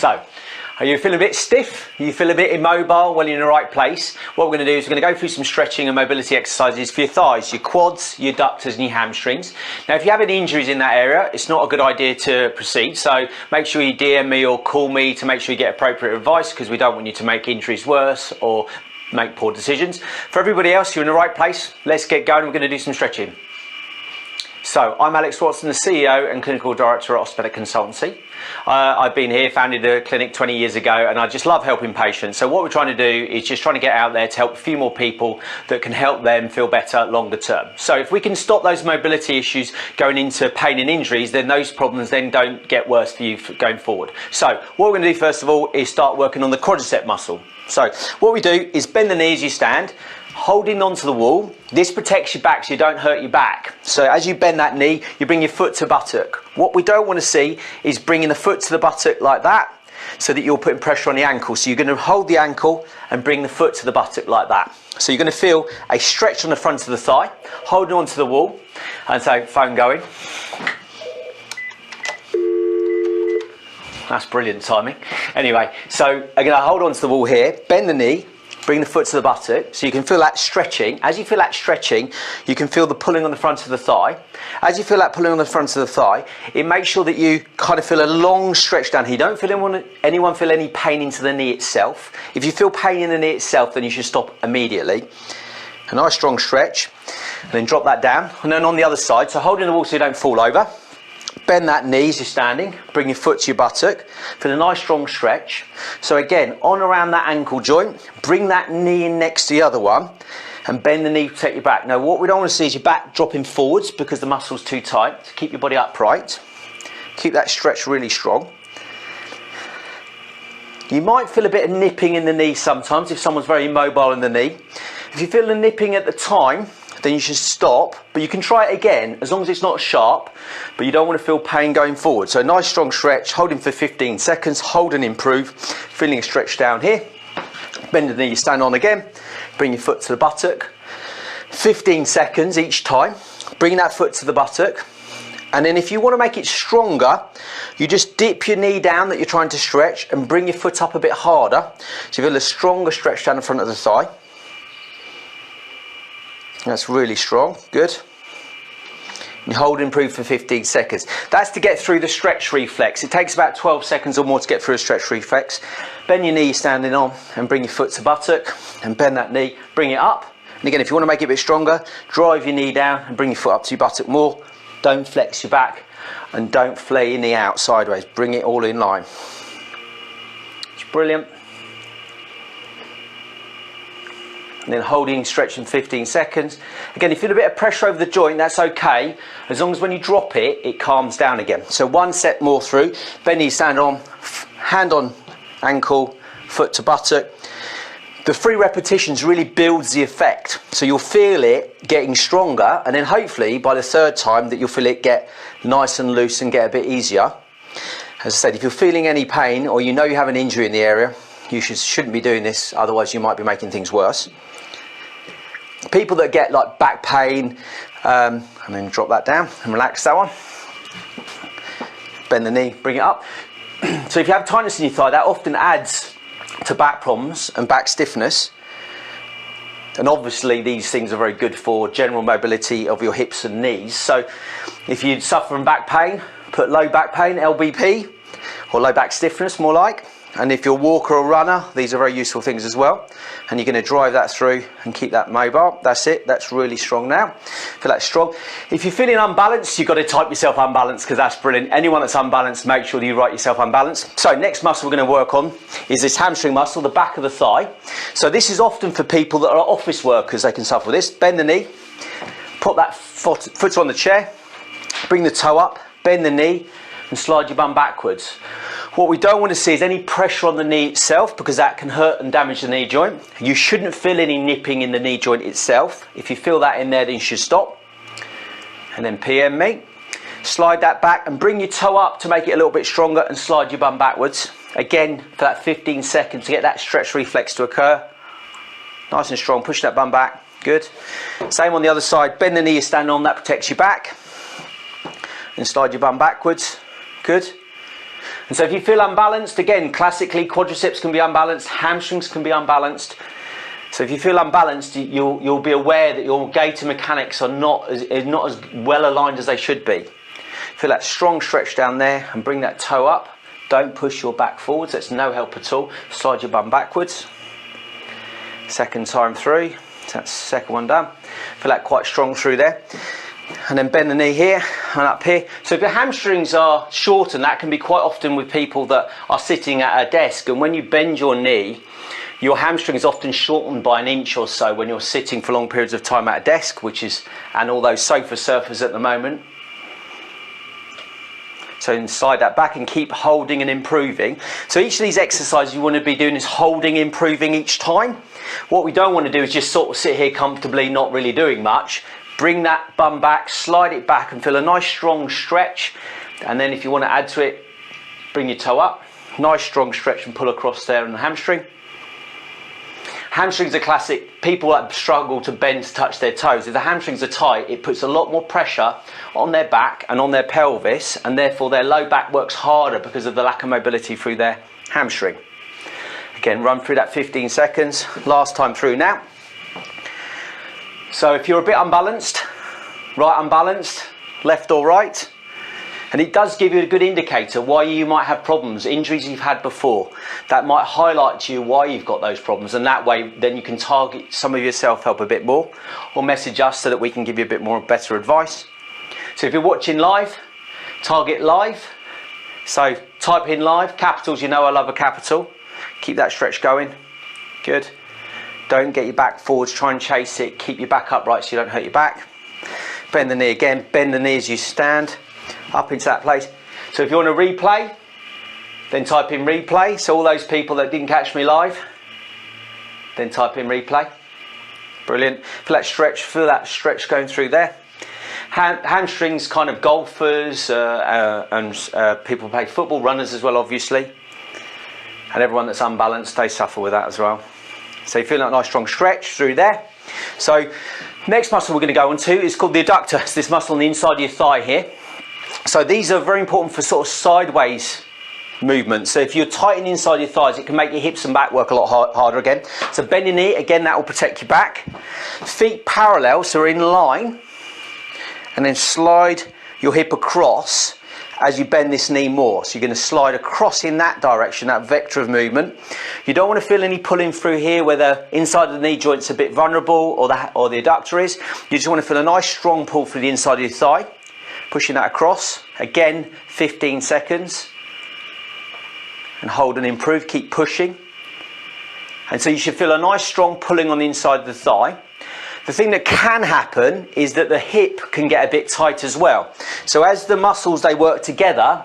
So, are you feeling a bit stiff? You feel a bit immobile? Well, you're in the right place. What we're going to do is we're going to go through some stretching and mobility exercises for your thighs, your quads, your adductors and your hamstrings. Now, if you have any injuries in that area, it's not a good idea to proceed. So make sure you DM me or call me to make sure you get appropriate advice, because we don't want you to make injuries worse or make poor decisions. For everybody else, you're in the right place. Let's get going. We're going to do some stretching. So, I'm Alex Watson, the CEO and Clinical Director at Orthopaedic Consultancy. I've been here, founded a clinic 20 years ago, and I just love helping patients. So what we're trying to do is just trying to get out there to help a few more people that can help them feel better longer term. So if we can stop those mobility issues going into pain and injuries, then those problems then don't get worse for you going forward. So what we're going to do first of all is start working on the quadricep muscle. So what we do is bend the knee as you stand, holding onto the wall. This protects your back so you don't hurt your back. So as you bend that knee, you bring your foot to buttock. What we don't want to see is bringing the foot to the buttock like that, so that you're putting pressure on the ankle. So you're going to hold the ankle and bring the foot to the buttock like that. So you're going to feel a stretch on the front of the thigh, holding onto the wall. And so phone going. That's brilliant timing. Anyway, so I'm going to hold onto the wall here, bend the knee, bring the foot to the buttock, so you can feel that stretching. As you feel that stretching, you can feel the pulling on the front of the thigh. As you feel that pulling on the front of the thigh, it makes sure that you kind of feel a long stretch down here. You don't feel anyone feel any pain into the knee itself. If you feel pain in the knee itself, then you should stop immediately. A nice strong stretch, and then drop that down. And then on the other side, so holding the wall so you don't fall over. Bend that knee as you're standing, bring your foot to your buttock, feel a nice strong stretch. So again, on around that ankle joint, bring that knee in next to the other one and bend the knee to protect your back. Now what we don't want to see is your back dropping forwards because the muscle's too tight. So keep your body upright, keep that stretch really strong. You might feel a bit of nipping in the knee sometimes if someone's very immobile in the knee. If you feel the nipping at the time, then you should stop, but you can try it again as long as it's not sharp, but you don't want to feel pain going forward. So nice strong stretch, holding for 15 seconds, hold and improve, feeling a stretch down here. Bend the knee, you stand on again, bring your foot to the buttock. 15 seconds each time, bring that foot to the buttock. And then if you want to make it stronger, you just dip your knee down that you're trying to stretch and bring your foot up a bit harder. So you feel a stronger stretch down the front of the thigh. That's really strong, good. You hold and improve for 15 seconds. That's to get through the stretch reflex. It takes about 12 seconds or more to get through a stretch reflex. Bend your knee standing on and bring your foot to buttock and bend that knee, bring it up. And again, if you want to make it a bit stronger, drive your knee down and bring your foot up to your buttock more. Don't flex your back and don't flay your knee out sideways. Bring it all in line. It's brilliant. And then holding, stretching 15 seconds. Again, if you feel a bit of pressure over the joint, that's okay, as long as when you drop it, it calms down again. So one set more through, bend knee, stand on, hand on ankle, foot to buttock. The 3 repetitions really builds the effect. So you'll feel it getting stronger, and then hopefully by the 3rd time that you'll feel it get nice and loose and get a bit easier. As I said, if you're feeling any pain or you know you have an injury in the area, you shouldn't be doing this, otherwise you might be making things worse. People that get like back pain, and then drop that down and relax that one. Bend the knee, bring it up. So if you have tightness in your thigh, that often adds to back problems and back stiffness. And obviously these things are very good for general mobility of your hips and knees. So if you suffer from back pain, put low back pain, LBP, or low back stiffness more like. And if you're a walker or runner, these are very useful things as well. And you're going to drive that through and keep that mobile. That's it. That's really strong now. Feel that strong. If you're feeling unbalanced, you've got to type yourself unbalanced, because that's brilliant. Anyone that's unbalanced, make sure that you write yourself unbalanced. So next muscle we're going to work on is this hamstring muscle, the back of the thigh. So this is often for people that are office workers. They can suffer with this. Bend the knee, put that foot on the chair, bring the toe up, bend the knee and slide your bum backwards. What we don't want to see is any pressure on the knee itself, because that can hurt and damage the knee joint. You shouldn't feel any nipping in the knee joint itself. If you feel that in there, then you should stop. And then PM me. Slide that back and bring your toe up to make it a little bit stronger and slide your bum backwards. Again, for that 15 seconds to get that stretch reflex to occur. Nice and strong, push that bum back, good. Same on the other side, bend the knee, you stand on, that protects your back. And slide your bum backwards, good. And so if you feel unbalanced, again, classically quadriceps can be unbalanced, hamstrings can be unbalanced. So if you feel unbalanced, you'll be aware that your gaiter mechanics are not as well aligned as they should be. Feel that strong stretch down there and bring that toe up. Don't push your back forwards, that's no help at all. Slide your bum backwards. Second time through, that's second one done. Feel that quite strong through there. And then bend the knee here and up here. So if your hamstrings are shortened, that can be quite often with people that are sitting at a desk, and when you bend your knee, your hamstring is often shortened by an inch or so when you're sitting for long periods of time at a desk, and all those sofa surfers at the moment. So slide that back and keep holding and improving. So each of these exercises you want to be doing is holding, improving each time. What we don't want to do is just sort of sit here comfortably, not really doing much. Bring that bum back, slide it back and feel a nice strong stretch. And then if you want to add to it, bring your toe up. Nice strong stretch and pull across there on the hamstring. Hamstrings are classic. People that struggle to bend to touch their toes. If the hamstrings are tight, it puts a lot more pressure on their back and on their pelvis, and therefore their low back works harder because of the lack of mobility through their hamstring. Again, run through that 15 seconds. Last time through now. So if you're a bit unbalanced, right unbalanced, left or right, and it does give you a good indicator why you might have problems, injuries you've had before. That might highlight to you why you've got those problems, and that way then you can target some of your self-help a bit more, or message us so that we can give you a bit more better advice. So if you're watching live, target live. So type in live, capitals, you know I love a capital. Keep that stretch going, good. Don't get your back forwards, try and chase it, keep your back upright so you don't hurt your back. Bend the knee again, bend the knee as you stand, up into that place. So if you want to replay, then type in replay. So all those people that didn't catch me live, then type in replay. Brilliant. Feel that stretch going through there. Hamstrings, kind of golfers and people who play football, runners as well, obviously. And everyone that's unbalanced, they suffer with that as well. So you feel that nice strong stretch through there. So next muscle we're going to go on to is called the adductor. It's this muscle on the inside of your thigh here. So these are very important for sort of sideways movement. So if you're tight in the inside of your thighs, it can make your hips and back work a lot harder again. So bend your knee, again that will protect your back. Feet parallel, so in line, and then slide your hip across as you bend this knee more. So you're going to slide across in that direction, that vector of movement. You don't want to feel any pulling through here where the inside of the knee joint's a bit vulnerable or the adductor is. You just want to feel a nice strong pull through the inside of your thigh. Pushing that across, again 15 seconds. And hold and improve, keep pushing. And so you should feel a nice strong pulling on the inside of the thigh. The thing that can happen is that the hip can get a bit tight as well. So as the muscles, they work together,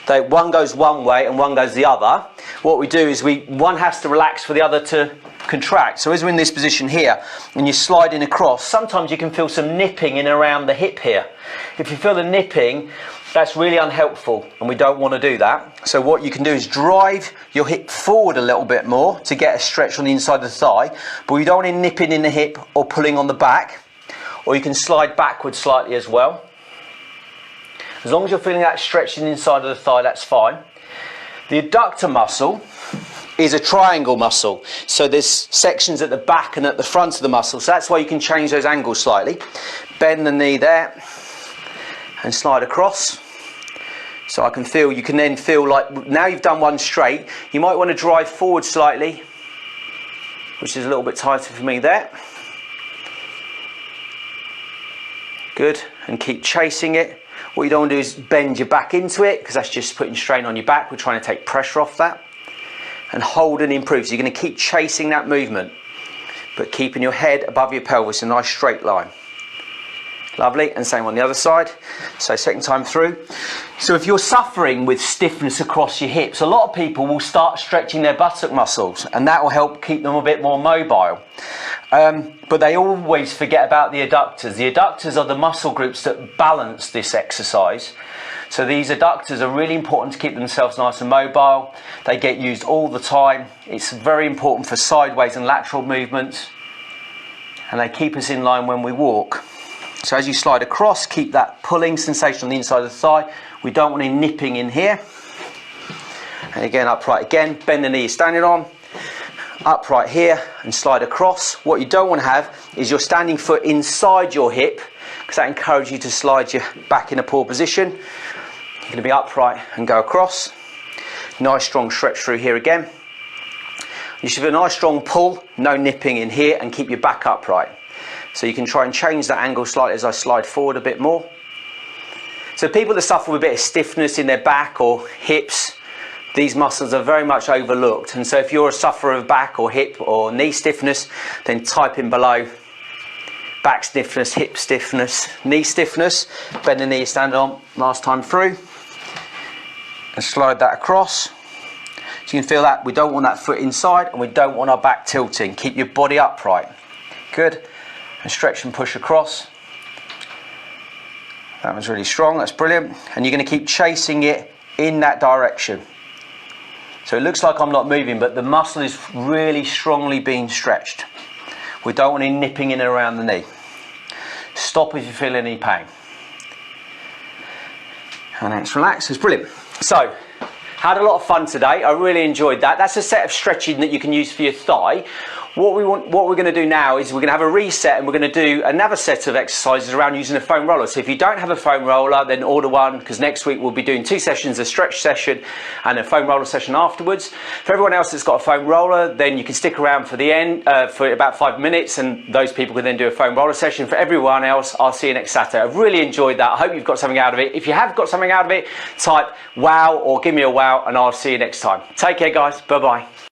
one goes one way and one goes the other. What we do is one has to relax for the other to contract. So as we're in this position here and you're sliding across, sometimes you can feel some nipping in around the hip here. If you feel the nipping, that's really unhelpful and we don't want to do that. So what you can do is drive your hip forward a little bit more to get a stretch on the inside of the thigh, but you don't want it nipping in the hip or pulling on the back, or you can slide backwards slightly as well. As long as you're feeling that stretch in the inside of the thigh, that's fine. The adductor muscle is a triangle muscle. So there's sections at the back and at the front of the muscle. So that's why you can change those angles slightly. Bend the knee there and slide across. So you can then feel like now you've done one straight, you might want to drive forward slightly, which is a little bit tighter for me there. Good, and keep chasing it. What you don't want to do is bend your back into it, because that's just putting strain on your back. We're trying to take pressure off that. And hold and improve. So you're going to keep chasing that movement, but keeping your head above your pelvis in a nice straight line. Lovely, and same on the other side. So second time through. So if you're suffering with stiffness across your hips, a lot of people will start stretching their buttock muscles, and that will help keep them a bit more mobile. But they always forget about the adductors. The adductors are the muscle groups that balance this exercise. So these adductors are really important to keep themselves nice and mobile. They get used all the time. It's very important for sideways and lateral movements, and they keep us in line when we walk. So as you slide across, keep that pulling sensation on the inside of the thigh. We don't want any nipping in here. And again, upright again, bend the knee you're standing on, upright here and slide across. What you don't want to have is your standing foot inside your hip, because that encourages you to slide your back in a poor position. You're going to be upright and go across. Nice strong stretch through here again. You should have a nice strong pull, no nipping in here, and keep your back upright. So you can try and change that angle slightly as I slide forward a bit more. So people that suffer with a bit of stiffness in their back or hips, these muscles are very much overlooked. And so if you're a sufferer of back or hip or knee stiffness, then type in below back stiffness, hip stiffness, knee stiffness. Bend the knee you stand on last time through. And slide that across. So you can feel that we don't want that foot inside and we don't want our back tilting. Keep your body upright. Good. And stretch and push across. That was really strong, that's brilliant. And you're going to keep chasing it in that direction. So it looks like I'm not moving, but the muscle is really strongly being stretched. We don't want any nipping in and around the knee. Stop if you feel any pain. And let's relax, it's brilliant. So, had a lot of fun today. I really enjoyed that. That's a set of stretching that you can use for your thigh. What we're going to do now is we're going to have a reset, and we're going to do another set of exercises around using a foam roller. So if you don't have a foam roller, then order one, because next week we'll be doing 2 sessions, a stretch session and a foam roller session afterwards. For everyone else that's got a foam roller, then you can stick around for the end for about 5 minutes, and those people can then do a foam roller session. For everyone else, I'll see you next Saturday. I've really enjoyed that. I hope you've got something out of it. If you have got something out of it, type wow or give me a wow, and I'll see you next time. Take care, guys. Bye-bye.